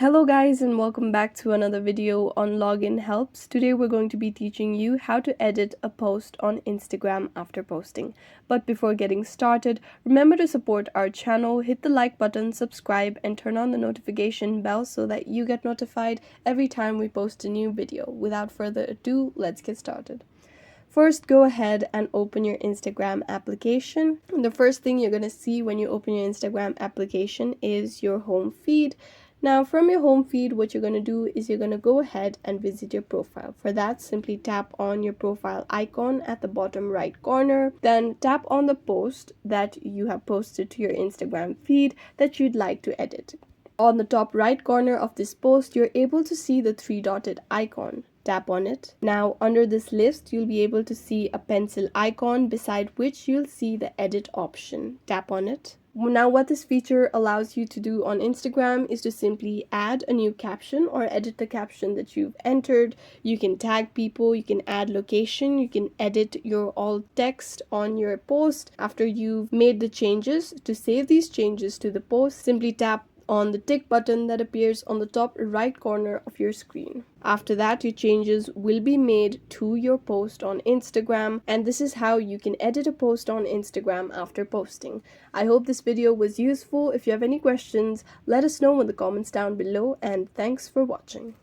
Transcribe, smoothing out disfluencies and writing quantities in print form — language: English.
Hello guys and welcome back to another video on Login Helps. Today we're going to be teaching you how to edit a post on Instagram after posting. But before getting started, remember to support our channel, hit the like button, subscribe, and turn on the notification bell so that you get notified every time we post a new video. Without further ado, let's get started. First, go ahead and open your Instagram application. The first thing you're going to see when you open your Instagram application is your home feed. Now, from your home feed, what you're going to do is you're going to go ahead and visit your profile. For that, simply tap on your profile icon at the bottom right corner. Then tap on the post that you have posted to your Instagram feed that you'd like to edit. On the top right corner of this post, you're able to see the three-dotted icon. Tap on it. Now, under this list, you'll be able to see a pencil icon beside which you'll see the edit option. Tap on it. Now, what this feature allows you to do on Instagram is to simply add a new caption or edit the caption that you've entered. You can tag people, you can add location, you can edit your alt text on your post after you've made the changes. To save these changes to the post, simply tap on the tick button that appears on the top right corner of your screen. After that, your changes will be made to your post on Instagram, and this is how you can edit a post on Instagram after posting. I hope this video was useful. If you have any questions, let us know in the comments down below, and thanks for watching.